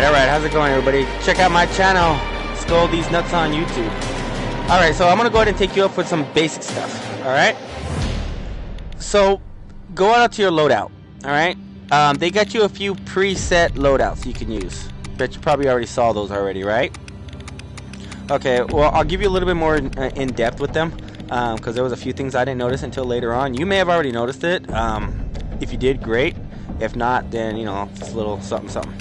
Alright, how's it going, everybody? Check out my channel, Skull These Nuts on YouTube. Alright, so I'm gonna go ahead and take you up with some basic stuff. Alright? So, go out to your loadout. Alright? They got you a few preset loadouts you can use. Bet you probably already saw those already, right? Okay, well, I'll give you a little bit more in depth with them. Because there was a few things I didn't notice until later on. You may have already noticed it. If you did, great. If not, then, you know, just a little something.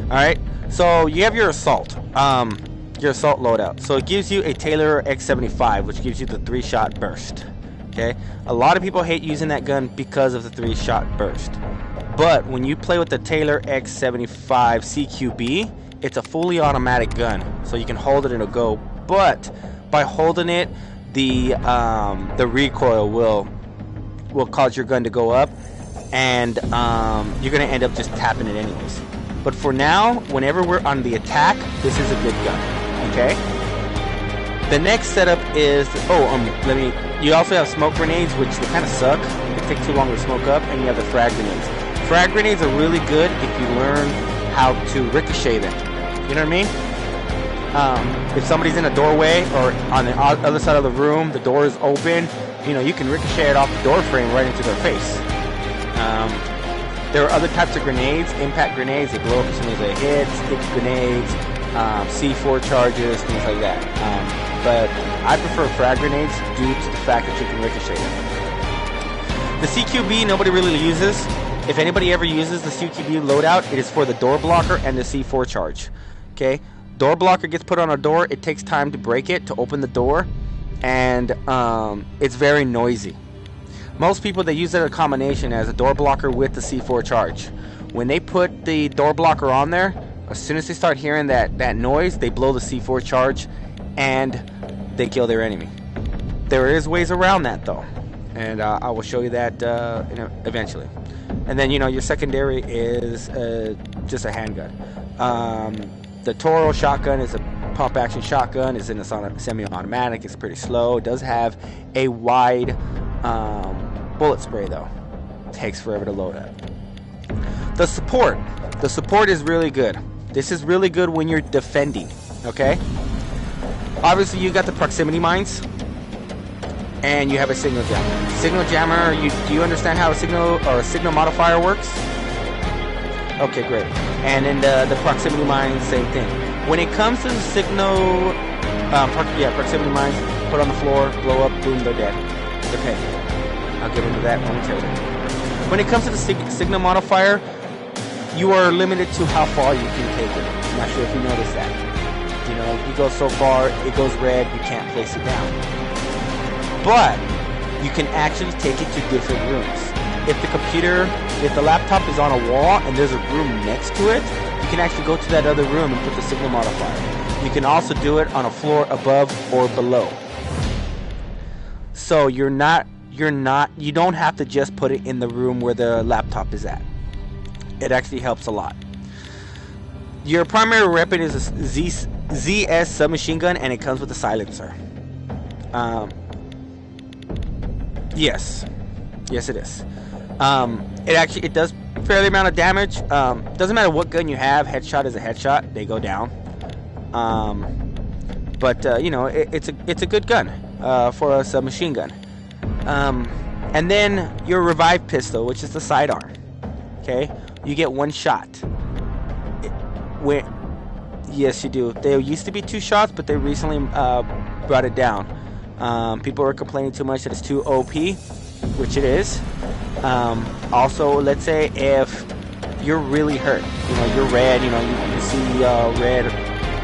Alright, so you have your assault loadout. So it gives you a Taylor X75, which gives you the 3-shot burst. Okay, a lot of people hate using that gun because of the 3-shot burst. But when you play with the Taylor X75 CQB, it's a fully automatic gun, so you can hold it and it'll go. But by holding it, the recoil will cause your gun to go up, and you're gonna end up just tapping it anyways. But for now, whenever we're on the attack, this is a good gun. Okay. The next setup is you also have smoke grenades, which they kind of suck. They take too long to smoke up, and you have the frag grenades. Frag grenades are really good if you learn how to ricochet them. You know what I mean? If somebody's in a doorway or on the other side of the room, the door is open, you know, you can ricochet it off the door frame right into their face. There are other types of grenades, impact grenades, they blow up as soon as they hit, stick grenades, C4 charges, things like that. But I prefer frag grenades due to the fact that you can ricochet them. The CQB nobody really uses. If anybody ever uses the CQB loadout, it is for the door blocker and the C4 charge. Okay? Door blocker gets put on a door, it takes time to break it, to open the door, and it's very noisy. Most people, they use it as a combination as a door blocker with the C4 charge. When they put the door blocker on there, as soon as they start hearing that noise, they blow the C4 charge and they kill their enemy. There is ways around that though, and I will show you that eventually. And then, you know, your secondary is just a handgun. The Toro shotgun is a pump action shotgun. It's in a semi-automatic. It's pretty slow. It does have a wide bullet spray though. It takes forever to load up. The support is really good. This is really good when you're defending. Okay. Obviously, you got the proximity mines, and you have a signal jammer. Signal jammer. Do you understand how a signal modifier works? Okay, great. And then the proximity mines, same thing. When it comes to the signal, proximity mines, put on the floor, blow up, boom, they're dead. Okay, I'll get into that momentarily. When it comes to the signal modifier, you are limited to how far you can take it. I'm not sure if you noticed that. You know, you go so far, it goes red, you can't place it down. But you can actually take it to different rooms. If the laptop is on a wall and there's a room next to it, you can actually go to that other room and put the signal modifier. You can also do it on a floor above or below. So you don't have to just put it in the room where the laptop is at. It actually helps a lot. Your primary weapon is a ZS submachine gun, and it comes with a silencer. Yes, it is. It does a fairly amount of damage. Doesn't matter what gun you have. Headshot is a headshot. They go down. You know, it's a good gun for a submachine gun. And then your revive pistol, which is the sidearm. Okay, you get 1 shot. Yes, you do. There used to be 2 shots, but they recently brought it down. People are complaining too much that it's too OP, which it is. Also, let's say if you're really hurt, you know, you're red, you know, you see red.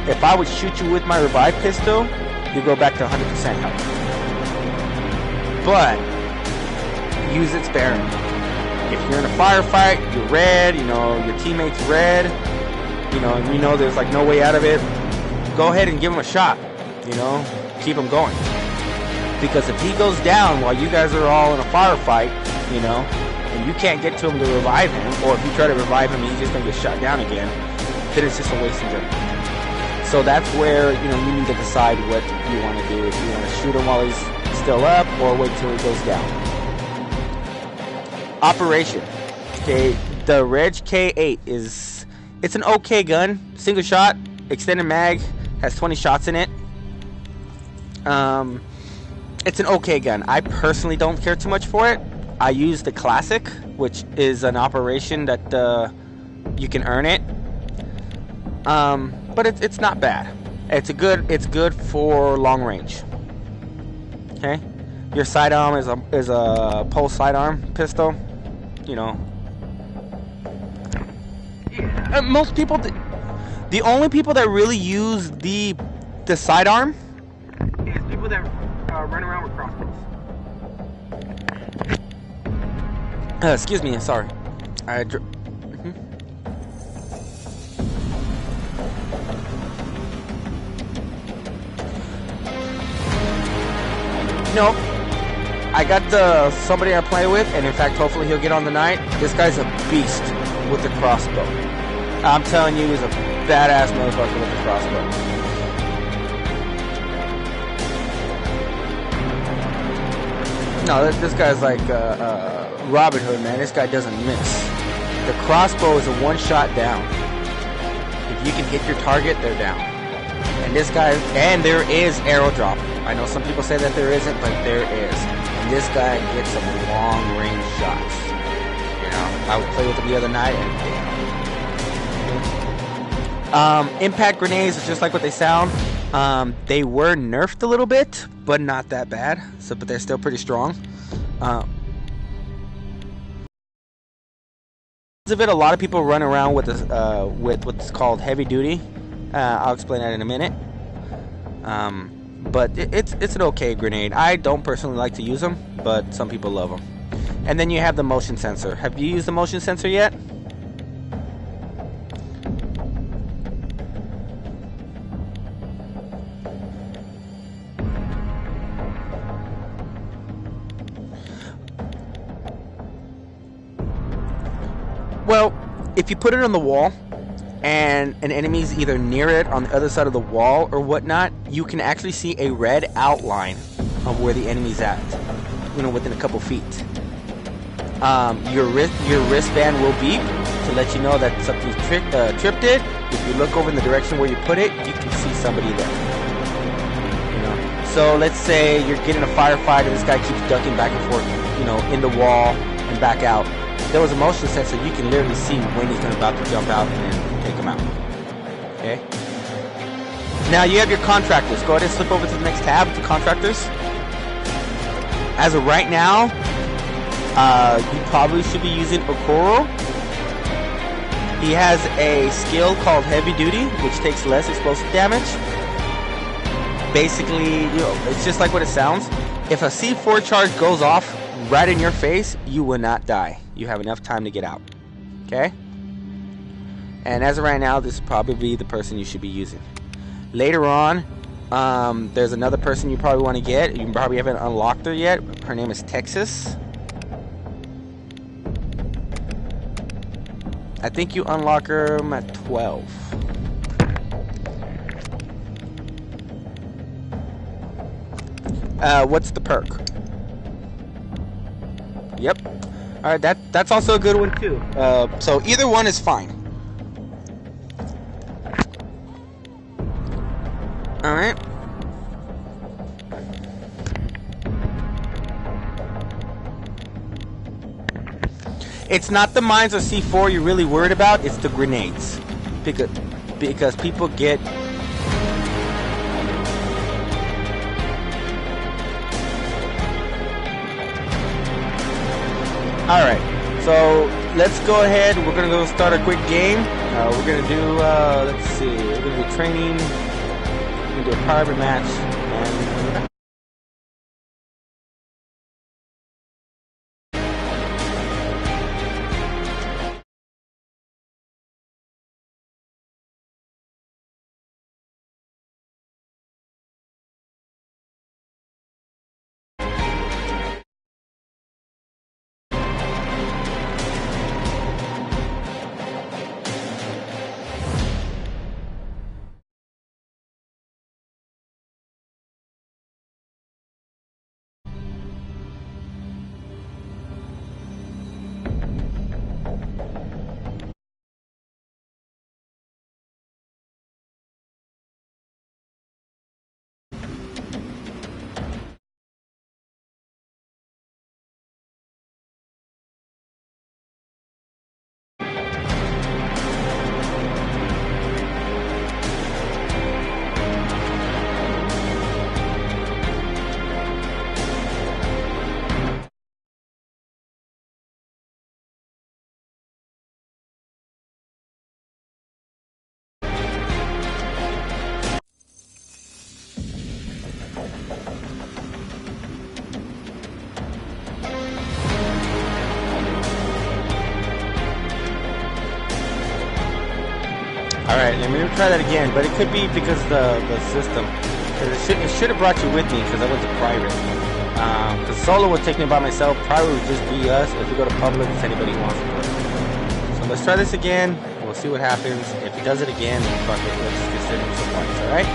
If I would shoot you with my revive pistol, you go back to 100% health. But use it sparingly. If you're in a firefight, you're red, you know, your teammate's red, you know, and you know there's like no way out of it, go ahead and give him a shot, you know, keep him going. Because if he goes down while you guys are all in a firefight, you know, and you can't get to him to revive him, or if you try to revive him, he's just going to get shot down again, then it's just a waste of time. So that's where, you know, you need to decide what you want to do. If you want to shoot him while he's still up, or wait till he goes down. Operation. Okay, the Reg K8 is It's an okay gun, single shot, extended mag, has 20 shots in it. It's an okay gun. I personally don't care too much for it. I use the classic, which is an operation that you can earn it. But it's not bad. It's good for long range. Okay, your sidearm is a pulse sidearm pistol. You know, most people. The only people that really use the sidearm is people that run around with crossbows. Excuse me, sorry. No, I got somebody I play with, and in fact, hopefully he'll get on tonight. This guy's a beast with the crossbow. I'm telling you, he's a badass motherfucker with the crossbow. No, this guy's like Robin Hood, man. This guy doesn't miss. The crossbow is a one-shot down. If you can hit your target, they're down. And this guy, and there is arrow drop. I know some people say that there isn't, but there is. And this guy gets some long-range shots. You know, I would play with him the other night, and impact grenades is just like what they sound. They were nerfed a little bit, but not that bad. But they're still pretty strong. Of it, a lot of people run around with this, with what's called heavy duty. I'll explain that in a minute. But it's an okay grenade. I don't personally like to use them, but some people love them. And then you have the motion sensor. Have you used the motion sensor yet? Well, if you put it on the wall and an enemy's either near it on the other side of the wall or whatnot, you can actually see a red outline of where the enemy's at, you know, within a couple feet. Your wristband will beep to let you know that something's tripped it. If you look over in the direction where you put it, you can see somebody there. You know, so let's say you're getting a firefight and this guy keeps ducking back and forth, you know, in the wall and back out. There was a motion sensor. You can literally see when he's about to jump out and take him out. Okay. Now you have your contractors. Go ahead and flip over to the next tab to contractors. As of right now, you probably should be using Okoro. He has a skill called Heavy Duty, which takes less explosive damage. Basically, you know, it's just like what it sounds. If a C4 charge goes off right in your face, you will not die. You have enough time to get out. Okay? And as of right now, this is probably the person you should be using. Later on, there's another person you probably want to get. You probably haven't unlocked her yet. Her name is Texas. I think you unlock her at 12. What's the perk? Yep. Alright, that's also a good one too. So either one is fine. Alright. It's not the mines or C4 you're really worried about, it's the grenades. Because people get... Alright, so let's go ahead. We're going to go start a quick game. We're going to do, let's see, we're going to do training. We're going to do a private match. And Alright, let me try that again, but it could be because the system. Because it should have brought you with me because I was a private. Because solo would take me by myself, private would just be us. If we go to public, it's anybody who wants to play. So let's try this again, we'll see what happens. If he does it again, then fuck it, let's just send him some points, alright?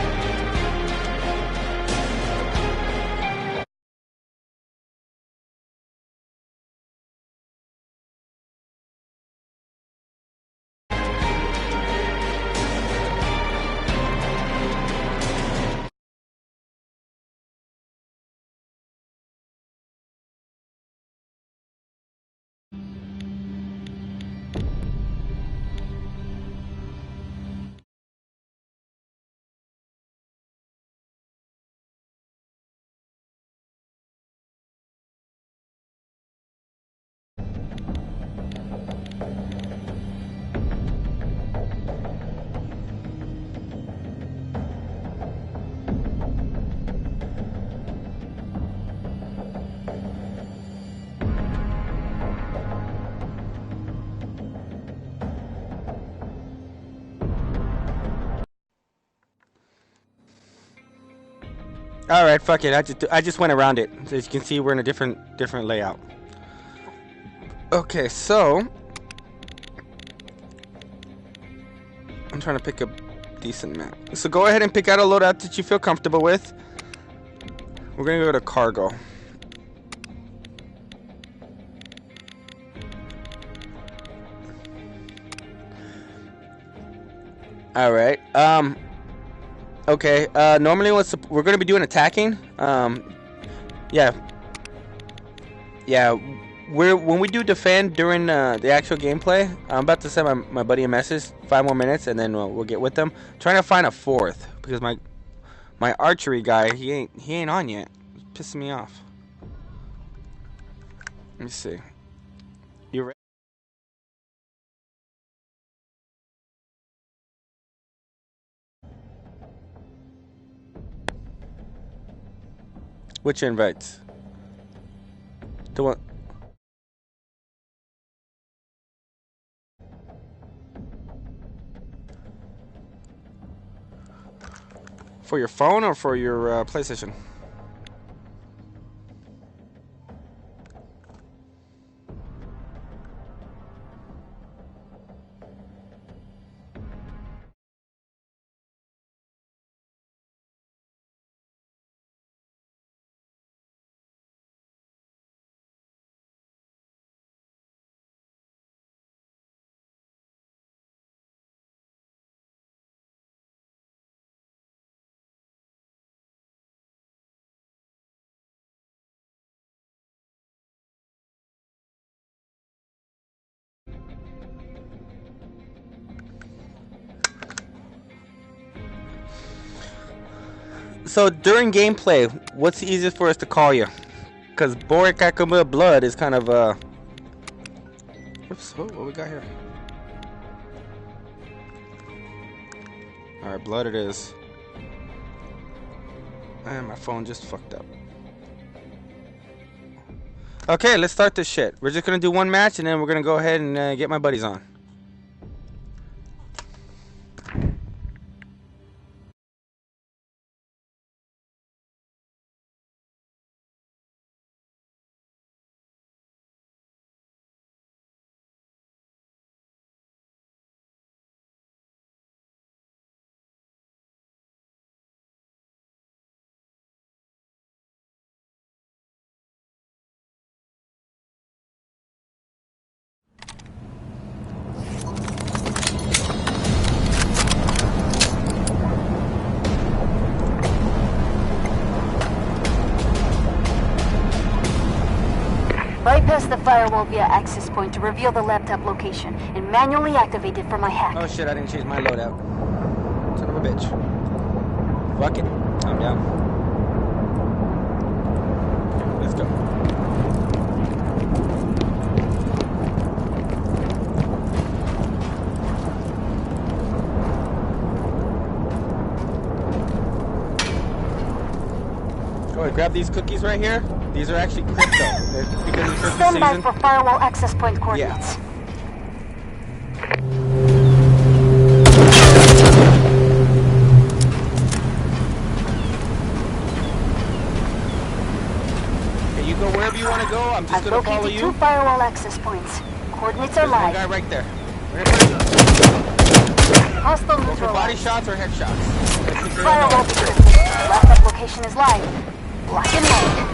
All right, fuck it. I just went around it. So as you can see, we're in a different layout. Okay, so I'm trying to pick a decent map. So go ahead and pick out a loadout that you feel comfortable with. We're gonna go to cargo. All right. Okay, normally we're going to be doing attacking. Yeah, when we do defend during the actual gameplay, I'm about to send my buddy a message, 5 more minutes, and then we'll get with them. I'm trying to find a fourth because my archery guy, he ain't on yet. It's pissing me off. Let me see. You ready? Which invites? The one. For your phone or for your PlayStation? So during gameplay, what's the easiest for us to call you? Because Borikakuma Blood is kind of Oops, what we got here? Alright, Blood it is. And my phone just fucked up. Okay, let's start this shit. We're just gonna do one match and then we're gonna go ahead and get my buddies on. Bypass the firewall via access point to reveal the laptop location and manually activate it for my hack. Oh shit, I didn't change my loadout. Son of a bitch. Fuck it. I'm down. Let's go. Go ahead, grab these cookies right here. These are actually crypto. Because it's Christmas Stand by season. for firewall access point coordinates. Yeah. You go wherever you want to go. I'm just I've going to follow located you. 2 firewall access points. Coordinates are There's one live. guy right there. Hostile Go for body neutralized. shots or headshots. Firewall decrypted. Laptop location is live. Lock and load.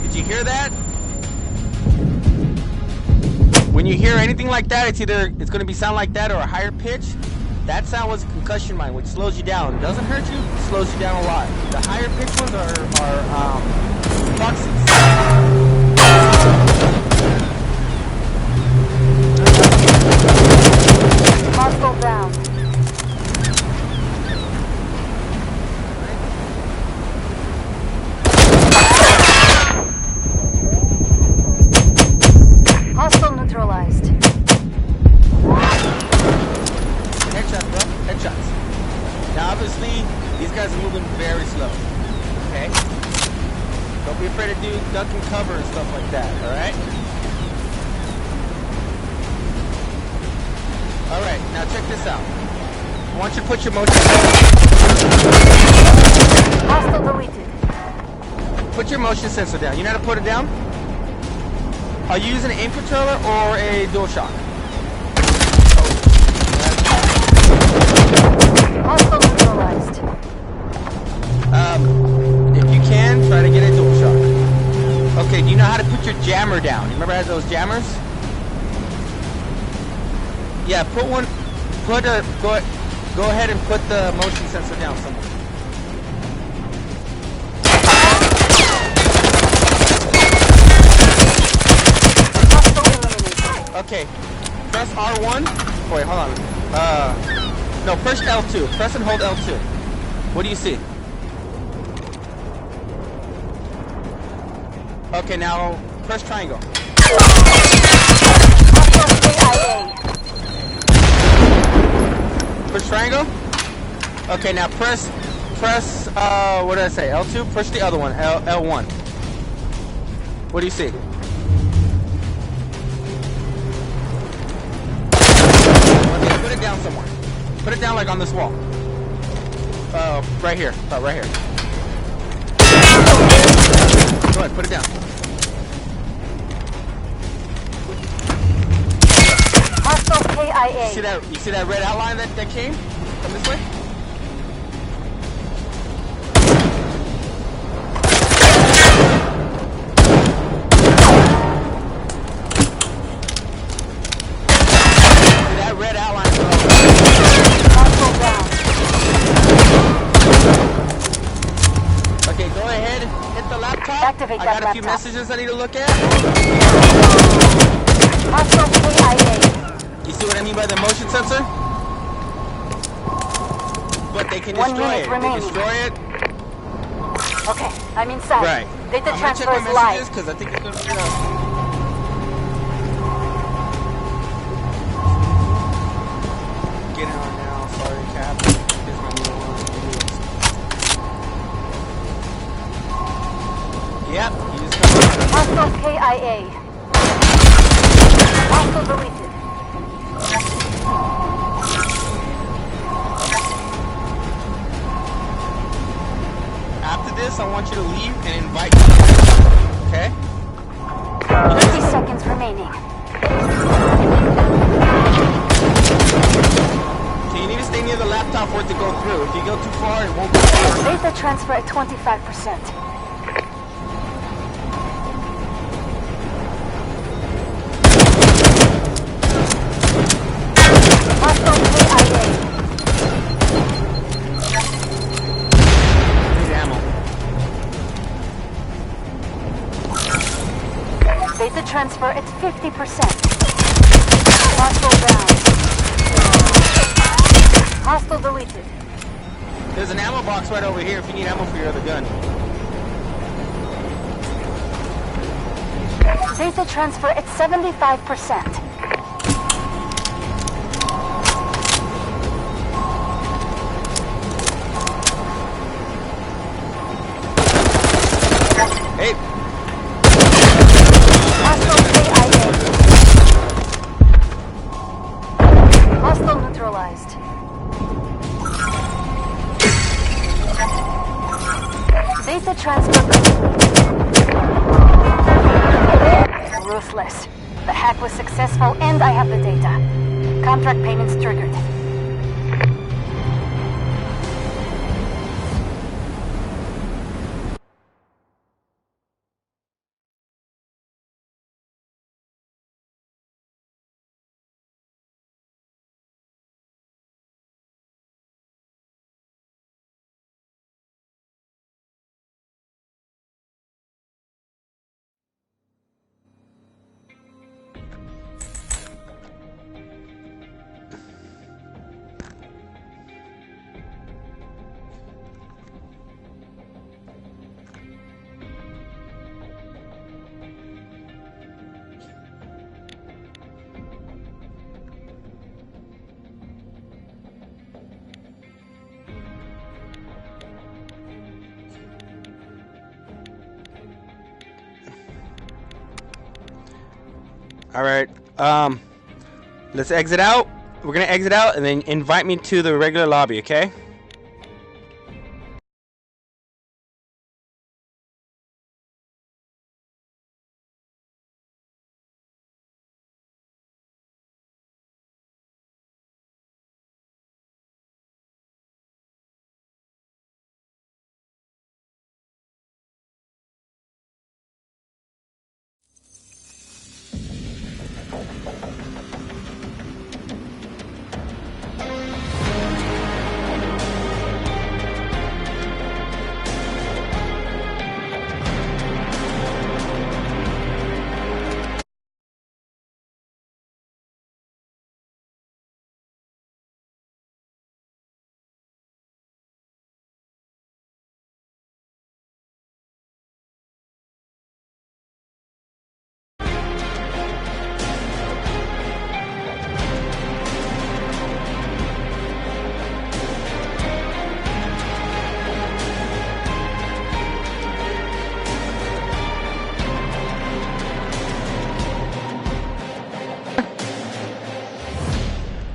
Did you hear that? When you hear anything like that, it's going to be sound like that or a higher pitch. That sound was a concussion mine, which slows you down. It doesn't hurt you, it slows you down a lot. The higher pitch ones are proxies. Hostile down. Hostile neutralized. Headshots, bro. Headshots. Now, obviously, these guys are moving very slow. Okay? Don't be afraid to do duck and cover and stuff like that, alright? Alright, now check this out. I want you to put your motion Hostile deleted. Put your motion sensor down. You know how to put it down? Are you using an aim controller or a DualShock? Hostile neutralized. If you can, try to get a DualShock. Okay, do you know how to put your jammer down? You remember I had those jammers? Yeah, go ahead and put the motion sensor down somewhere. Hostile eliminated. Okay, press R1. Wait, hold on. No, press L2. Press and hold L2. What do you see? Okay, now press triangle. Hostile KIA. Push triangle. Okay, now press. What did I say? L2. Push the other one. L1. What do you see? Okay, put it down somewhere. Put it down like on this wall. Right here. Right here. Go ahead, put it down. Hostile KIA. You see that red outline that came from this way? See that red outline? Hostile down. Okay, go ahead, hit the laptop. Activate I that got a few laptop. messages I need to look at. Hostile KIA. You see what I mean by the motion sensor? But they can 1 destroy minute it. remaining. They destroy it. Okay, I'm inside. Right. Data I'm gonna check transfer my is messages live. because I think it's gonna be Get on now. Sorry, Cap. Here's my new one. Yep. You just come on. Hostile KIA. Hostile deleted. After this, I want you to leave and invite me. Okay? 50 seconds remaining. So you need to stay near the laptop for it to go through. If you go too far, it won't go through. Data transfer at 25%. Hostile KIA. Need ammo. Data transfer at 50%. Hostile down. Hostile deleted. There's an ammo box right over here if you need ammo for your other gun. Data transfer at 75%. Hey, Hostile KIA. Hostile neutralized. Data transfer complete. Ruthless. The hack was successful and I have the data. Contract payments triggered. All right. Let's exit out. We're gonna exit out and then invite me to the regular lobby, okay?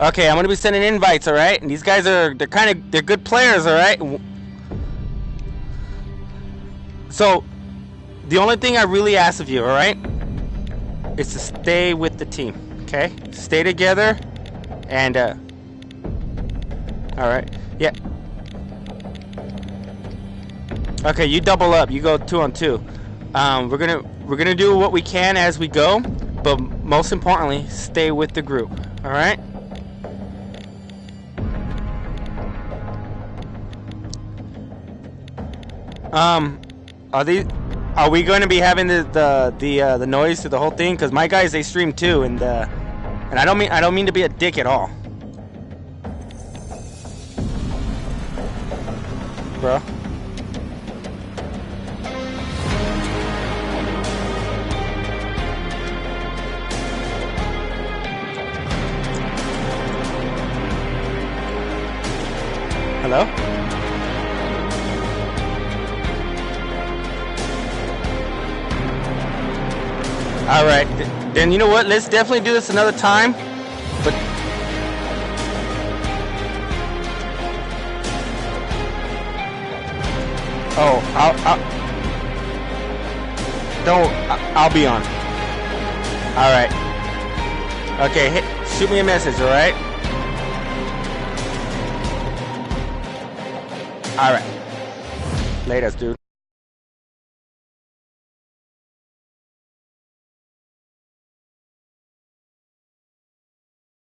Okay, I'm gonna be sending invites, all right? And these guys they're good players, all right? So, the only thing I really ask of you, all right, is to stay with the team, okay? Stay together, and all right, yeah. Okay, you double up. You go 2-on-2. We're gonna do what we can as we go, but most importantly, stay with the group, all right? Are we going to be having the noise to the whole thing? Because my guys, they stream too, and I don't mean to be a dick at all, bro. Hello? Alright, then you know what? Let's definitely do this another time. But oh, I'll be on. Alright. Okay, shoot me a message, alright? Alright. Later, dude.